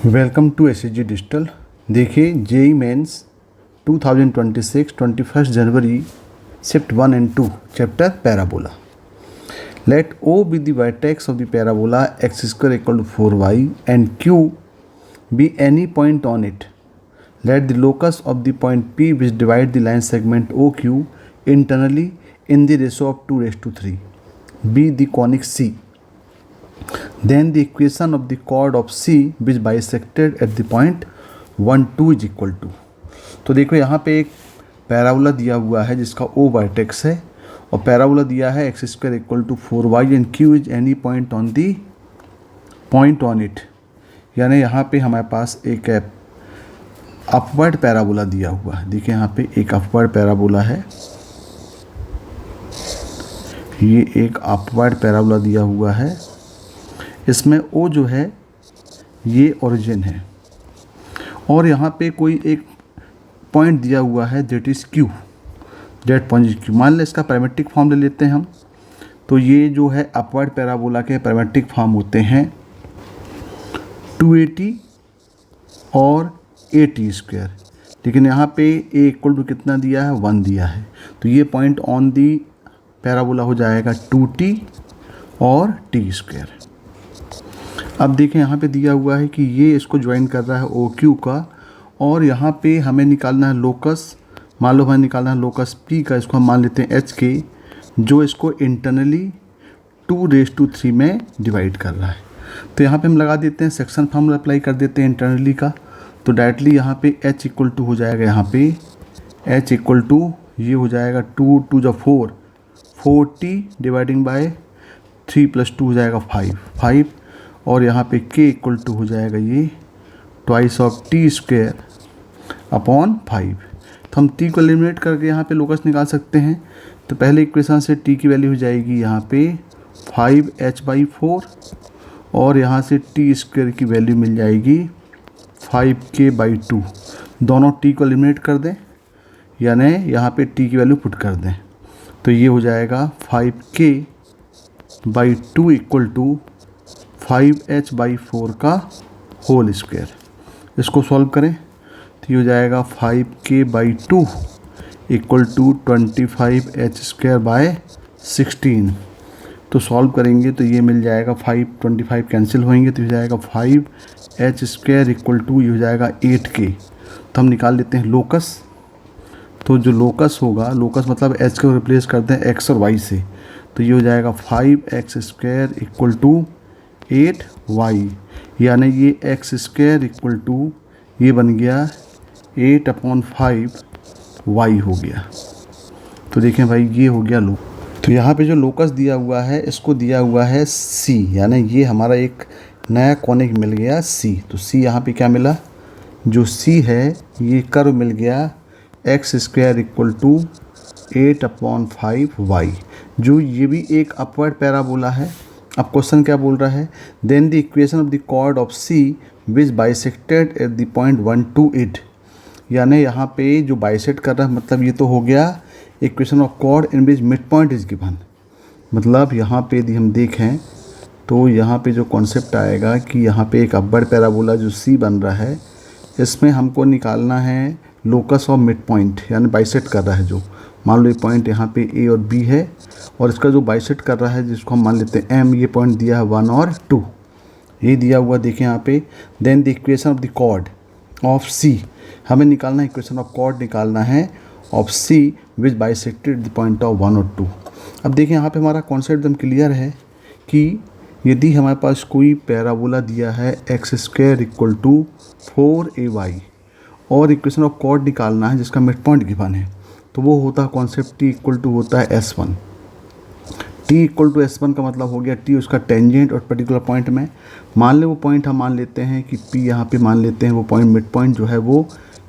Welcome to SSG digital. देखिए JEE mains 2026 21 जनवरी shift 1 and 2 chapter parabola. Let O be the vertex of the parabola x square equal to 4y and q be any point on it. Let the locus of the point P which divide the line segment OQ internally in the ratio of 2:3 be the conic C. Then the equation of the chord of C which bisected at the point 1 2 is equal to। तो देखो यहाँ पे एक parabola दिया हुआ है जिसका O vertex है और पैराबोला दिया है X square equal to 4y and Q is any point on it. यानी यहाँ पे हमारे पास एक अपवर्ड पैराबोला दिया हुआ है। देखिए यहाँ पे एक अपवर्ड पैराबोला है, ये एक अपवर्ड पैराबोला दिया हुआ है। इसमें O जो है ये ओरिजिन है और यहाँ पे कोई एक पॉइंट दिया हुआ है that is Q, date point Q। मान लें इसका पैरामेट्रिक फॉर्म ले लेते हैं हम। तो ये जो है अपवर्ड पैराबोला के पैरामेट्रिक फॉर्म होते हैं 280 और AT स्क्वायर। लेकिन यहाँ पे A इक्वल टू कितना दिया है, 1 दिया है। तो ये पॉइंट ऑन दी पैराबोला हो जाएगा 2T और T स्क्वायर। अब देखें यहाँ पे दिया हुआ है कि ये इसको ज्वाइन कर रहा है OQ का और यहाँ पे हमें निकालना है लोकस। मान लो हमें निकालना है लोकस P का, इसको हम मान लेते हैं HK, जो इसको इंटरनली 2:3 में डिवाइड कर रहा है। तो यहाँ पे हम लगा देते हैं सेक्शन फॉर्मूला अप्लाई कर देते हैं इंटरनली का। तो डायरेक्टली यहाँ पे H इक्वल टू हो जाएगा, यहाँ पे H इक्वल टू ये हो जाएगा 2 2 जो 4T डिवाइडिंग बाय 3 + 2 हो जाएगा 5 और यहाँ पे K इक्वल टू हो जाएगा ये twice of T square upon 5। तो हम T को एलिमिनेट करके यहाँ पे लोकस निकाल सकते हैं। तो पहले इक्वेशन से T की वैल्यू हो जाएगी यहाँ पे 5H/4 और यहाँ से T स्क्वायर की वैल्यू मिल जाएगी 5K/2। दोनों T को एलिमिनेट कर दें यानी यहाँ पे T की वैल्यू पुट कर दें। तो ये हो जाएगा 5K/2 इक्वल टू 5H/4 का होल स्क्वायर। इसको सॉल्व करें तो ये हो जाएगा 5K/2 इक्वल टू 25H² 16। तो सॉल्व करेंगे तो ये मिल जाएगा 5 कैंसिल होएंगे तो हो जाएगा 5H² इक्वल टू ये हो जाएगा 8K। तो हम निकाल लेते हैं लोकस। तो जो लोकस होगा, लोकस मतलब H को रिप्लेस करते हैं X और Y से। तो ये हो जाएगा 5X² इक्वल टू 8Y, यानी ये X² इक्वल टू ये बन गया 8/5Y हो गया। तो देखें भाई ये हो गया लोकस। तो यहाँ पे जो लोकस दिया हुआ है इसको दिया हुआ है C, यानी ये हमारा एक नया कॉनिक मिल गया C। तो C यहाँ पे क्या मिला, जो C है ये कर्व मिल गया X² इक्वल टू 8/5Y, जो ये भी एक अपवर्ड पैराबोला है। अब क्वेश्चन क्या बोल रहा है, then the equation of the chord of C which bisected at the point 1 2 8। यानी यहाँ पे जो बाइसेक्ट कर रहा है मतलब ये तो हो गया equation of chord in which mid point is given. मतलब यहाँ पे यदि हम देखें तो यहाँ पे जो कॉन्सेप्ट आएगा कि यहाँ पे एक अपवर्ड पैराबोला जो C बन रहा है, इसमें हमको निकालना है लोकस ऑफ मिड पॉइंट, यानी बाइसेक्ट कर रहा है। जो मान लो ये पॉइंट यहाँ पे A और B है और इसका जो बाइसेक्ट कर रहा है जिसको हम मान लेते हैं M, ये पॉइंट दिया है 1 और 2, ये दिया हुआ देखें यहाँ पे। Then the equation of the chord of C, हमें निकालना है इक्वेशन ऑफ कॉर्ड निकालना है of C which bisected the point of 1 और 2। अब देखिए यहाँ पे हमारा कॉन्सेप्ट एकदम क्लियर है कि यदि हमारे पास कोई पैराबोला दिया है X² इक्वल टू 4AY और इक्वेशन ऑफ कॉर्ड निकालना है जिसका मिड पॉइंट गिवन है, तो वो होता है कॉन्सेप्ट T इक्वल टू होता है S1। T equal to S1 का मतलब हो गया T उसका टेंजेंट और पर्टिकुलर पॉइंट में। मान ले वो पॉइंट हम मान लेते हैं कि P यहाँ पे मान लेते हैं वो पॉइंट मिड पॉइंट जो है वो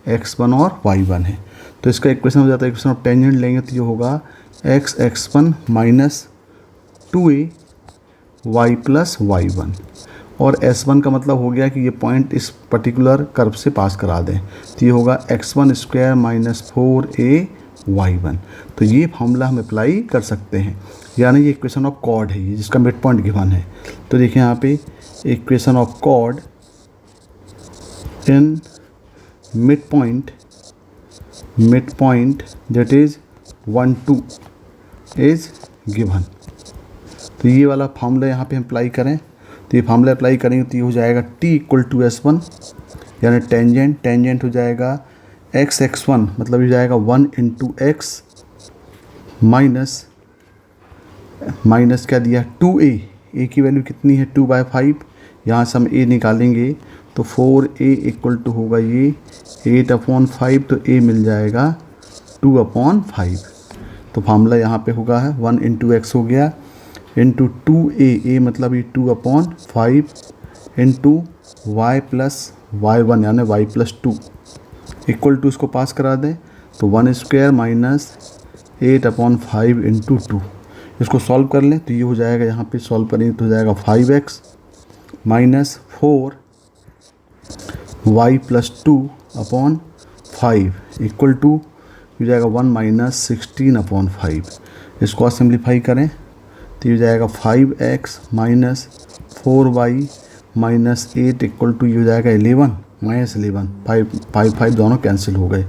X1 और Y1 है। तो इसका इक्वेशन हो जाता है, इक्वेशन ऑफ टेंजेंट लेंगे तो ये होगा X(1) minus 2A Y + Y1 और S1 का मतलब हो गया कि ये पॉइंट इस पर्टिकुलर कर्व से पास करा दें। तो ये होगा X1² माइनस 4A Y1। तो ये फॉर्मूला हम अप्लाई कर सकते हैं, यानी ये इक्वेशन ऑफ कॉर्ड है ये जिसका मिड पॉइंट गिवन है। तो देखिए यहाँ पे equation of chord in midpoint that is 1 2 is given। तो ये वाला फार्मूला यहाँ पे हम अप्लाई करें, तो ये फार्मूला अप्लाई करेंगे तो ये हो जाएगा t इक्वल टू S1 यानी टेंजेंट हो जाएगा x1 मतलब ये जाएगा 1 इंटू एक्स माइनस क्या दिया 2a, a की वैल्यू कितनी है 2/5, यहाँ से हम a निकालेंगे तो 4a इक्वल टू होगा ये 8/5, तो a मिल जाएगा 2/5। तो फार्मूला यहाँ पे होगा है 1 इंटू एक्स हो गया इंटू 2a मतलब ये 2/5 इंटू y प्लस y1 यानी y प्लस 2 इक्वल टू इसको पास करा दें तो 1 स्क्वायर माइनस 8/5 इंटू 2। इसको सॉल्व कर लें तो ये हो जाएगा, यहाँ पे सॉल्व करेंगे तो हो जाएगा 5x minus 4y plus 2/5 equal to हो जाएगा 1 माइनस 16/5। इसको आप सिम्प्लीफाई करें तो ये हो जाएगा 5x minus 4y minus 8 equal to ये हो जाएगा 11 माइनस 11, 5 दोनों कैंसिल हो गए।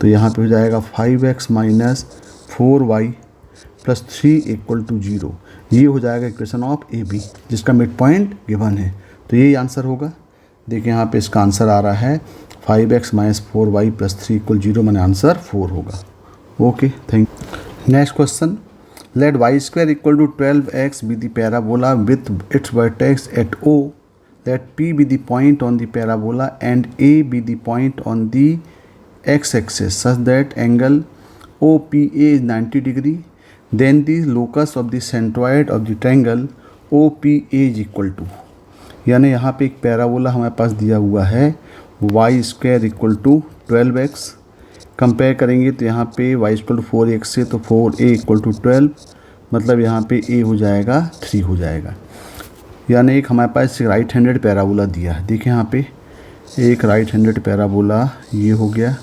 तो यहाँ पे हो जाएगा 5x minus 4y plus 3 equal to 0। ये हो जाएगा इक्वेशन ऑफ ए बी जिसका मिड पॉइंट गिवन है। तो यही आंसर होगा। देखिए यहाँ पे इसका आंसर आ रहा है 5x minus 4y plus 3 equal 0, मैंने आंसर 4 होगा। Okay, thank you. Next question, let y square equal to 12x be the parabola with its vertex at O, let P be the point on the parabola and A be the point on the x-axis such that angle OPA is 90 degree, then the locus of the centroid of the triangle OPA is equal to, यानी यहाँ पे एक parabola हमारे पास दिया हुआ है y square equal to 12x, compare करेंगे तो यहाँ पे y इक्वल टू 4x से तो 4a इक्वल टू 12 मतलब यहाँ पे a हो जाएगा 3 हो जाएगा। यानी एक हमारे पास राइट हैंडेड पैराबोला दिया है। देखिए यहाँ पे एक राइट हैंडेड पैराबोला ये हो गया,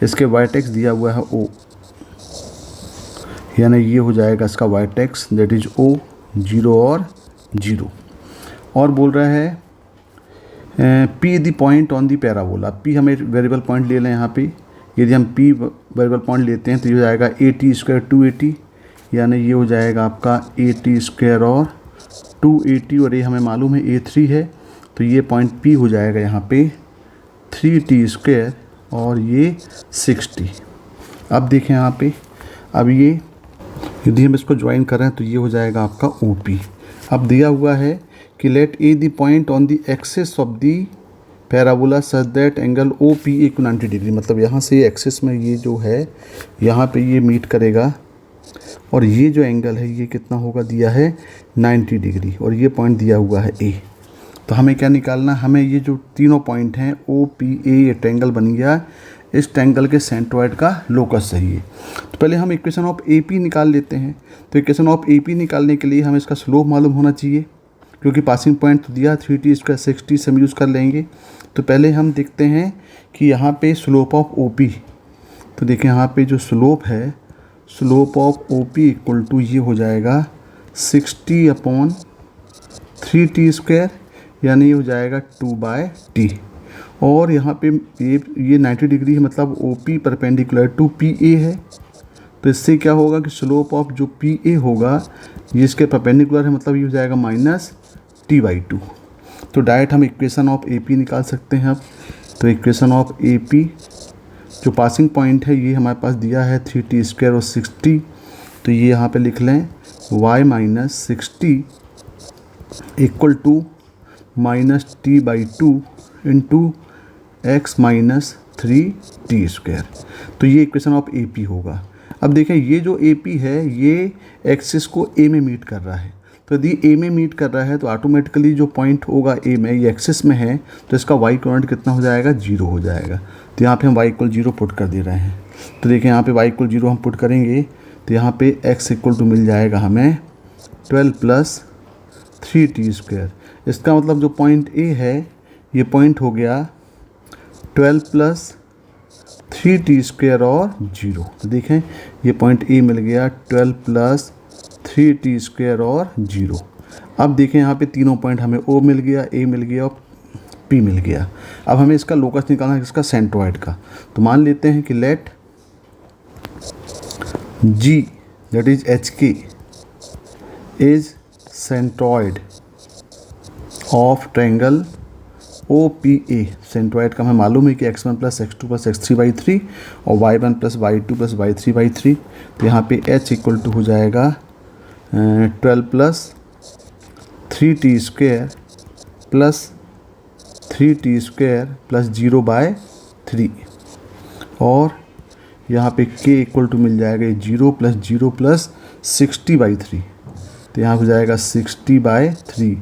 इसके वर्टेक्स दिया हुआ है O, यानी ये हो जाएगा इसका वर्टेक्स दैट इज O 0 और 0। और बोल रहा है P the point on the parabola, P हमें वेरिएबल पॉइंट ले लें। यहाँ पे यदि हम P वेरिएबल पॉइंट लेते हैं तो ये हो जाएगा AT स्क्वायर 280, यानी ये हो जाएगा आपका AT स्क्वायर और 280 और ये हमें मालूम है A3 है, तो ये पॉइंट P हो जाएगा यहाँ पे 3T स्क्वायर और ये 60। अब देखें यहाँ पे, अब ये यदि हम इसको ज्वाइन करें तो ये हो जाएगा आपका OP। अब दिया हुआ है कि let A the point on the axis of the parabola such that angle OPA equal 90 degree, मतलब यहाँ से ये एक्सिस में ये जो है यहाँ पे ये मीट करेगा और ये जो एंगल है ये कितना होगा दिया है 90 डिग्री और ये पॉइंट दिया हुआ है A। तो हमें क्या निकालना, हमें ये जो तीनों पॉइंट हैं OPA, ये ट्रायंगल बन गया, इस ट्रायंगल के सेंट्रॉइड का लोकस चाहिए। तो पहले हम इक्वेशन ऑफ AP निकाल लेते हैं। तो इक्वेशन ऑफ AP निकालने के लिए हमें इसका स्लोप मालूम होना चाहिए, क्योंकि पासिंग पॉइंट तो दिया 3T स्क्वायर 60 से हम यूज़ कर लेंगे। तो पहले हम देखते हैं कि यहाँ पे स्लोप ऑफ OP, तो देखें यहाँ पे जो स्लोप है, slope of OP equal to ये हो जाएगा 60/3T स्क्वायर, यानी ये हो जाएगा 2/T। और यहाँ पे ये 90 डिग्री है, मतलब OP परपेंडिकुलर टू PA है। तो इससे क्या होगा कि स्लोप ऑफ जो PA होगा ये इसके परपेंडिकुलर है, मतलब ये हो जाएगा -T/2। तो डायरेक्ट हम इक्वेशन ऑफ AP निकाल सकते हैं अब। तो इक्वेशन ऑफ AP जो पासिंग पॉइंट है ये हमारे पास दिया है 3T स्क्वायर और 60, तो ये यहाँ पे लिख लें y minus 60 equal to -T/2 into x minus 3T square. तो ये इक्वेशन ऑफ AP होगा। अब देखें ये जो AP है ये एक्सिस को A में मीट कर रहा है, तो यदि A में मीट कर रहा है तो ऑटोमेटिकली जो पॉइंट होगा A में, ये एक्सिस में है, तो इसका y कोऑर्डिनेट कितना हो जाएगा 0 हो जाएगा। तो यहाँ पे हम y इक्वल 0 पुट कर दे रहे हैं। तो देखें यहाँ पे y इक्वल 0 हम पुट करेंगे तो यहाँ पे x इक्वल टू मिल जाएगा हमें 12 प्लस 3T स्क्वायर। इसका मतलब जो पॉइंट A है ये पॉइंट हो गया 12 प्लस 3T स्क्वायर और 0। तो देखें ये पॉइंट A मिल गया 12 प्लस 3T स्क्वायर और 0। अब देखें यहाँ पे तीनों पॉइंट हमें O मिल गया, A मिल गया और P P मिल गया। अब हमें इसका लोकस निकालना है, इसका सेंट्रॉइड का। तो मान लेते हैं कि let G that is HK is centroid of triangle OPA। Centroid का हमें मालूम है कि x1 plus x2 plus x3/3 और y1 plus y2 plus y3/3। तो यहाँ पे h इक्वल टू हो जाएगा 12 plus 3t square plus 3t square plus 0/3 और यहाँ पे k इक्वल टू मिल जाएगा 0 प्लस 60/3। तो यहाँ हो जाएगा 60/3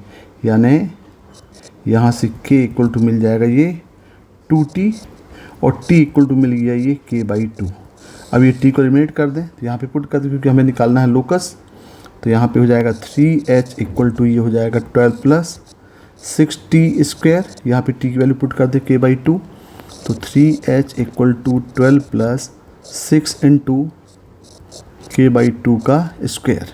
यानी यहाँ से k इक्वल टू मिल जाएगा ये 2t और t इक्वल टू मिल गया ये k/2। अब ये t को एलिमिनेट कर दें तो यहाँ पे पुट कर दें क्योंकि हमें निकालना है लोकस। तो यहाँ पे हो जाएगा 3h इक्वल टू ये हो जाएगा 12 प्लस 6t स्क्वायर, यहाँ पे t की वैल्यू पुट कर दें k/2। तो 3h equal to 12 plus 6 into k/2 का स्क्वायर।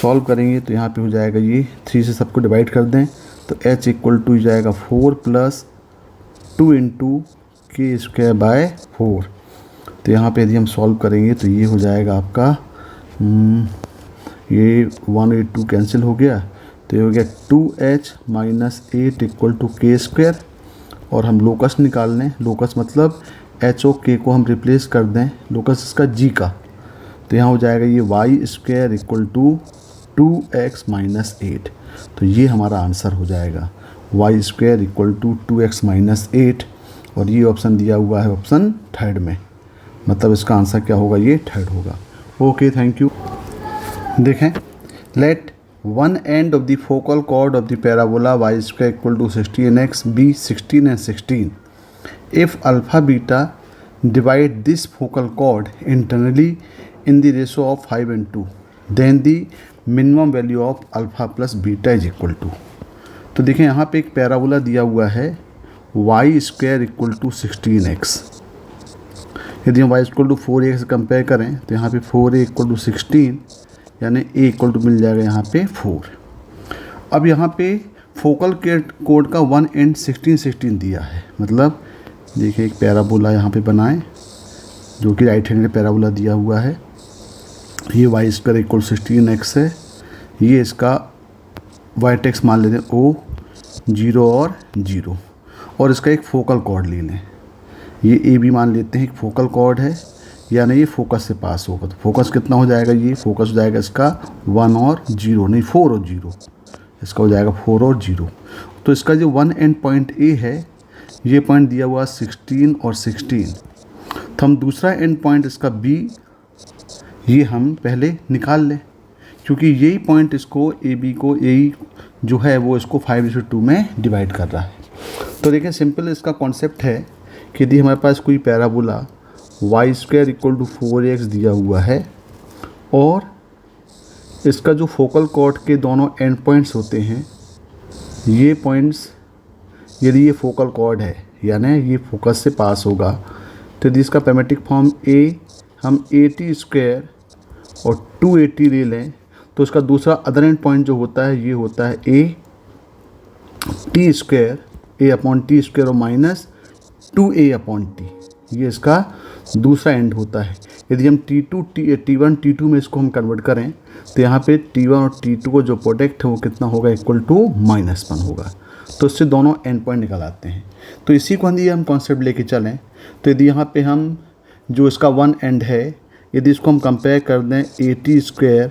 सॉल्व करेंगे तो यहाँ पे हो जाएगा ये 3 से सबको डिवाइड कर दें तो h इक्वल टू जाएगा 4 प्लस 2 इंटू k²/4। तो यहाँ पे यदि हम सॉल्व करेंगे तो ये हो जाएगा आपका ये 182 कैंसिल हो गया। तो ये हो गया 2h minus 8 equal to k²। और हम लोकस निकाल लें, लोकस मतलब h और k को हम रिप्लेस कर दें लोकस इसका g का। तो यहाँ हो जाएगा ये y² equal to 2x minus 8। तो ये हमारा आंसर हो जाएगा y² equal to 2x minus 8 और ये ऑप्शन दिया हुआ है ऑप्शन थर्ड में। मतलब इसका आंसर क्या होगा, ये थर्ड होगा। Okay, thank you. देखें, let one end of the focal chord of the parabola y² equal to 16x be 16 and 16 if alpha beta divide this focal chord internally in the ratio of 5 and 2 then the minimum value of alpha plus beta is equal to। तो देखें यहाँ पे एक parabola दिया हुआ है y² equal to 16x। यदि हम y इक्वल टू 4a से कंपेयर करें तो यहाँ पे 4a इक्वल टू 16 यानी a इक्वल टू मिल जाएगा यहाँ पे 4। अब यहाँ पे फोकल कोड का 1 एंड 16 दिया है। मतलब देखिए एक पैराबोला यहाँ पे बनाएं जो कि राइट हैंड पैराबोला दिया हुआ है। ये y² इक्वल 16x है। ये इसका वर्टेक्स मान लेते हैं O 0 और 0 और इसका एक फोकल कॉर्ड ले लें। ये AB मान लेते हैं एक फोकल कॉर्ड है यानी ये फोकस से पास होगा। तो फोकस कितना हो जाएगा, ये फोकस हो जाएगा इसका 1 और 0 नहीं 4 और 0, इसका हो जाएगा 4 और 0। तो इसका जो 1 एंड पॉइंट A है ये पॉइंट दिया हुआ 16 और 16। तो हम दूसरा एंड पॉइंट इसका B ये हम पहले निकाल लें क्योंकि यही पॉइंट इसको AB को यही जो है वो इसको 5:2 में डिवाइड कर रहा है। तो देखिए सिंपल इसका कॉन्सेप्ट है कि यदि हमारे पास कोई parabola y² equal to 4x दिया हुआ है और इसका जो फोकल कॉर्ड के दोनों एंड पॉइंट्स होते हैं ये पॉइंट्स यदि ये फोकल कॉर्ड है यानी ये फोकस से पास होगा तो यदि इसका पैरामेट्रिक फॉर्म A हम AT² और 2AT ले लें तो उसका दूसरा अदर एंड पॉइंट जो होता है ये होता है AT² A/T² और माइनस 2A/T। ये इसका दूसरा एंड होता है। यदि हम T1 T2 में इसको हम कन्वर्ट करें तो यहाँ पे T1 और T2 को जो प्रोडक्ट है वो कितना होगा, इक्वल टू -1 होगा। तो इससे दोनों एंड पॉइंट निकल आते हैं। तो इसी को हम कॉन्सेप्ट लेके चलें तो यदि यहाँ पे हम जो इसका 1 एंड है यदि इसको हम कंपेयर कर दें AT²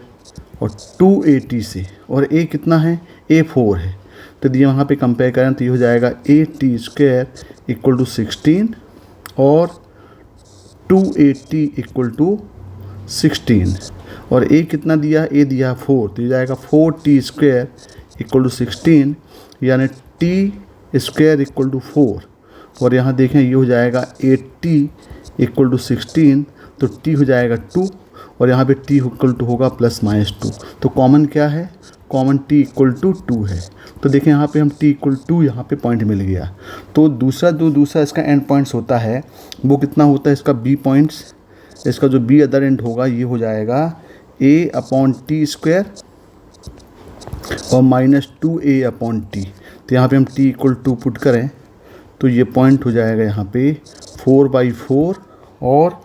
और 2AT से और A कितना है, A 4 है। तो यदि यहाँ पे कंपेयर करें तो ये हो जाएगा AT² इक्वल टू 16 और 2AT इक्वल टू 16 और A कितना दिया, A दिया 4। तो ये जाएगा 4T² इक्वल टू 16 यानी T² इक्वल टू 4 और यहाँ देखें ये हो जाएगा 8T इक्वल टू 16 तो T हो जाएगा 2 और यहाँ पे T इक्वल टू होगा +-2। तो कॉमन क्या है, कॉमन T इक्वल टू 2 है। तो देखें यहाँ पे हम T इक्वल 2 यहाँ पे पॉइंट मिल गया। तो दूसरा इसका एंड पॉइंट्स होता है वो कितना होता है, इसका B पॉइंट्स, इसका जो B अदर एंड होगा ये हो जाएगा A/T² और -2A/T। तो यहाँ पे हम t इक्वल टू पुट करें तो ये पॉइंट हो जाएगा यहाँ पे 4/4 और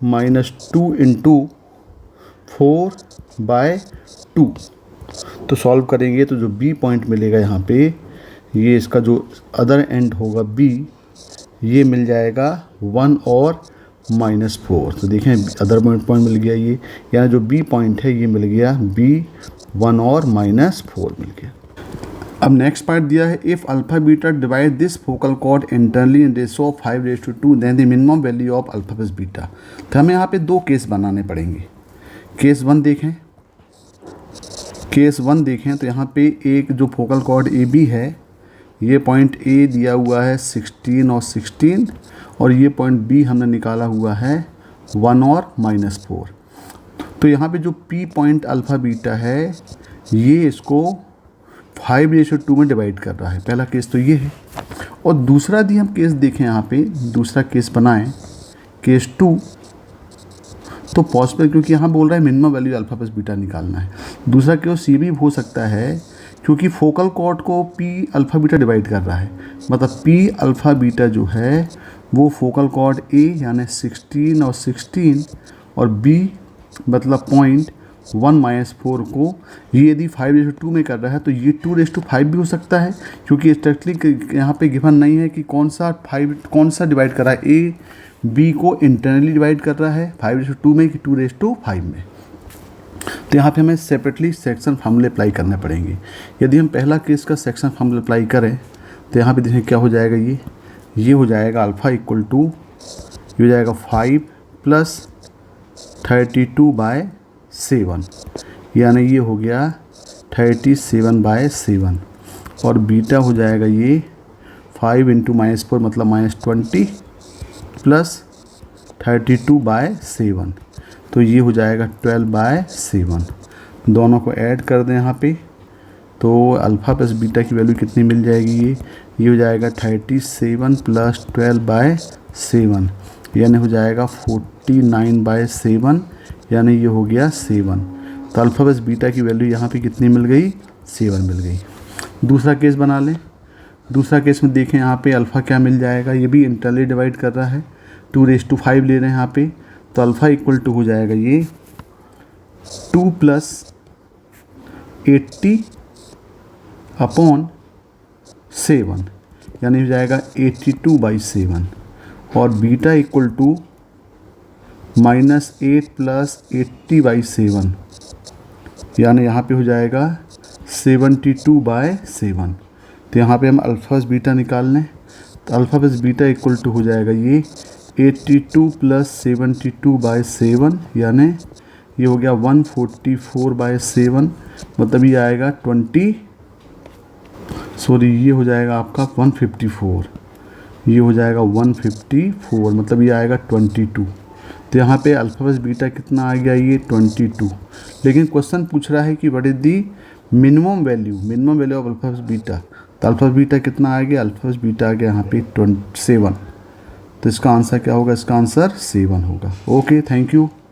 -2 इंटू 4/2। तो सॉल्व करेंगे तो जो b पॉइंट मिलेगा यहाँ पे, ये इसका जो अदर एंड होगा b, ये मिल जाएगा 1 और -4। तो देखें अदर पॉइंट मिल गया ये, यानी जो b पॉइंट है ये मिल गया b 1 और -4 मिल गया। अब नेक्स्ट पार्ट दिया है, if alpha beta divide this focal chord internally in ratio of 5:2 then the minimum value of alpha plus beta. तो हमें यहाँ पे दो केस बनाने पड़ेंगे। केस वन देखें तो यहाँ पे एक जो फोकल कॉर्ड ए बी है, ये पॉइंट ए दिया हुआ है 16 और 16, और ये पॉइंट बी हमने निकाला हुआ है 1 और -4। तो यहाँ पे जो पी पॉइंट अल्फ़ा बीटा है ये इसको 5:2 में डिवाइड कर रहा है। पहला केस तो ये है। और दूसरा यदि हम केस देखें, यहाँ पे दूसरा केस बनाएं, केस 2, तो पॉसिबल, क्योंकि यहाँ बोल रहा है minimum value alpha plus beta निकालना है। दूसरा केस ये भी हो सकता है क्योंकि फोकल कॉर्ड को पी अल्फ़ा बीटा डिवाइड कर रहा है, मतलब पी अल्फ़ा बीटा जो है वो फोकल कॉर्ड ए यानी 16 और 16 और बी मतलब पॉइंट 1 - 4 को ये यदि 5:2 में कर रहा है तो ये 2:5 भी हो सकता है, क्योंकि स्ट्रिक्टली यहाँ पे गिवन नहीं है कि कौन सा डिवाइड कर रहा है। ए बी को इंटरनली डिवाइड कर रहा है 5:2 में कि 2:5 में। तो यहाँ पे हमें सेपरेटली सेक्शन फार्मूले अप्लाई करने पड़ेंगे। यदि हम पहला केस का सेक्शन फार्मूला अप्लाई करें तो यहाँ पे देखें क्या हो जाएगा, ये हो जाएगा अल्फ़ा इक्वल टू, ये हो जाएगा 5 + 32/7, यानी ये हो गया 37/7, और बीटा हो जाएगा ये 5 × -4 मतलब -20 + 32/7, तो ये हो जाएगा 12/7। दोनों को ऐड कर दें यहाँ पे, तो अल्फ़ा प्लस बीटा की वैल्यू कितनी मिल जाएगी, ये हो जाएगा 37 + 12/7, यानी हो जाएगा 49/7, यानी ये हो गया 7। तो अल्फ़ा प्लस बीटा की वैल्यू यहाँ पे कितनी मिल गई, 7 मिल गई। दूसरा केस बना लें। दूसरा केस में देखें यहाँ पे अल्फ़ा क्या मिल जाएगा, ये भी इंटरनली डिवाइड कर रहा है, 2:5 ले रहे हैं यहाँ पे, तो अल्फ़ा इक्वल टू हो जाएगा ये 2 + 80/7, यानी हो जाएगा 82/7, और बीटा इक्वल टू -8 + 80/7, यानी यहाँ पे हो जाएगा 72/7। तो यहाँ पे हम अल्फ़ा बीटा निकाल लें, तो alpha plus beta equal to हो जाएगा ये 82 + 72/7, यानी ये हो गया 144/7, मतलब ये आएगा ये हो जाएगा आपका 154, ये हो जाएगा 154, मतलब ये आएगा 22। तो यहाँ पे अल्फ़ा प्लस बीटा कितना आ गया, ये 22। लेकिन क्वेश्चन पूछ रहा है कि what is the minimum value of alpha plus beta. तो अल्फ़ा बीटा कितना आ गया, अल्फ़ा प्लस बीटा आ गया यहाँ पे 7। तो इसका आंसर क्या होगा, इसका आंसर 7 होगा। Okay, thank you.